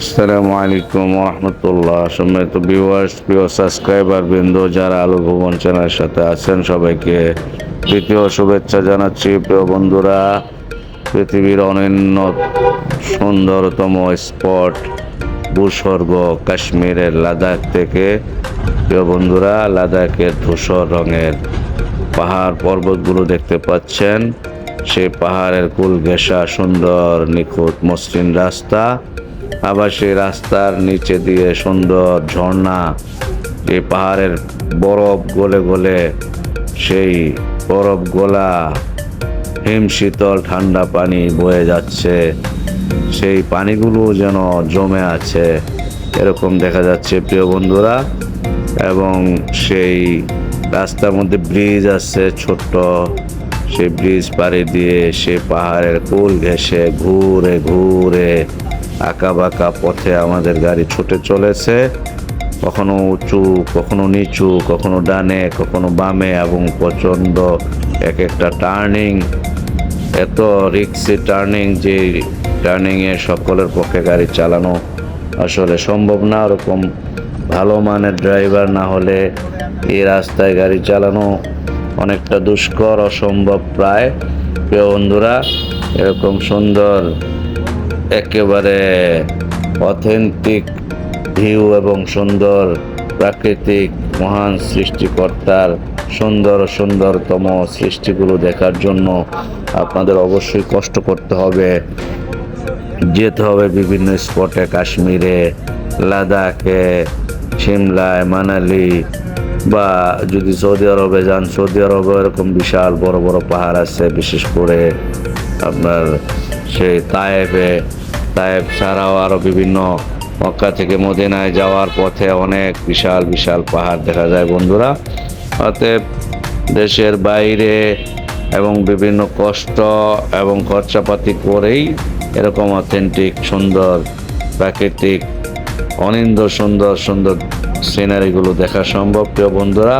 আসসালামু আলাইকুম রহমতুল্লাহ। সম্মানিত ভিউয়ার্স, প্রিয় সাবস্ক্রাইবার বৃন্দ, যারা আলো ভুবন চ্যানেলের সাথে আছেন সবাইকে তৃতীয় শুভেচ্ছা জানাচ্ছি। প্রিয় বন্ধুরা, পৃথিবীর অনন্য সুন্দরতম স্পট ভূস্বর্গ কাশ্মীরের লাদাখ থেকে, প্রিয় বন্ধুরা, লাদাখের ধূসর রঙের পাহাড় পর্বতগুলো দেখতে পাচ্ছেন। সেই পাহাড়ের কুল ঘেঁষা সুন্দর নিখুঁত মসৃণ রাস্তা, আবার সেই রাস্তার নিচে দিয়ে সুন্দর ঝর্ণা, এই পাহাড়ের বরফ গলে গলে সেই বরফ গোলা হিম শীতল ঠান্ডা পানি বয়ে যাচ্ছে। সেই পানিগুলো যেন জমে আছে এরকম দেখা যাচ্ছে প্রিয় বন্ধুরা। এবং সেই রাস্তার মধ্যে ব্রিজ আছে ছোট্ট, সেই ব্রিজ পাড়ি দিয়ে সে পাহাড়ের কোল ঘেঁষে ঘুরে ঘুরে আঁকা বাঁকা পথে আমাদের গাড়ি ছুটে চলেছে, কখনো উঁচু, কখনো নিচু, কখনো ডানে, কখনো বামে, এবং প্রচণ্ড এক একটা টার্নিং, এত রিক্সি টার্নিং যে টার্নিংয়ে সকলের পক্ষে গাড়ি চালানো আসলে সম্ভব না। ওরকম ভালো মানের ড্রাইভার না হলে এই রাস্তায় গাড়ি চালানো অনেকটা দুষ্কর, অসম্ভব প্রায়। প্রিয় বন্ধুরা, এরকম সুন্দর একেবারে অথেন্টিক ভিউ এবং সুন্দর প্রাকৃতিক মহান সৃষ্টিকর্তার সুন্দরতম সৃষ্টিগুলো দেখার জন্য আপনাদের অবশ্যই কষ্ট করতে হবে, যেতে হবে বিভিন্ন স্পটে, কাশ্মীরে, লাদাখে, সিমলায়, মানালি, বা যদি সৌদি আরবে যান, সৌদি আরবে এরকম বিশাল বড় বড় পাহাড় আছে। বিশেষ করে আপনার সেই তায়েব ছাড়াও আরও বিভিন্ন মক্কা থেকে মদিনায় যাওয়ার পথে অনেক বিশাল বিশাল পাহাড় দেখা যায় বন্ধুরা। অতএব দেশের বাইরে এবং বিভিন্ন কষ্ট এবং খরচাপাতি করেই এরকম অথেন্টিক সুন্দর প্রাকৃতিক অনিন্দ সুন্দর সুন্দর সিনারিগুলো দেখা সম্ভব। প্রিয় বন্ধুরা,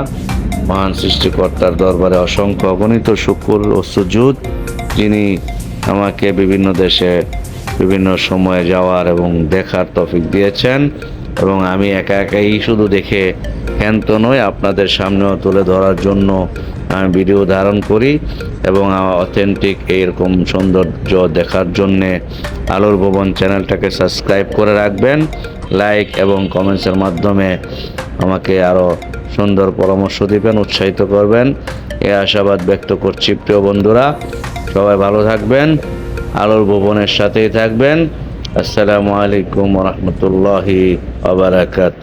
মহান সৃষ্টিকর্তার দরবারে অসংখ্য অগণিত শুকর ও সুজুদ, যিনি আমাকে বিভিন্ন দেশে বিভিন্ন সময়ে যাওয়ার এবং দেখার তৌফিক দিয়েছেন। এবং আমি একা একাই শুধু দেখে ক্ষান্ত নই, আপনাদের সামনেও তুলে ধরার জন্য আমি ভিডিও ধারণ করি। এবং অথেন্টিক এইরকম সৌন্দর্য দেখার জন্যে আলোর ভুবন চ্যানেলটাকে সাবস্ক্রাইব করে রাখবেন, লাইক এবং কমেন্টসের মাধ্যমে আমাকে আরও সুন্দর পরামর্শ দিবেন, উৎসাহিত করবেন, এ আশাবাদ ব্যক্ত করছি। প্রিয় বন্ধুরা, সবাই ভালো থাকবেন, আলোর ভুবনের সাথেই থাকবেন। আসসালামু আলাইকুম রহমতুল্লাহি ওয়া বারাকাতুহু।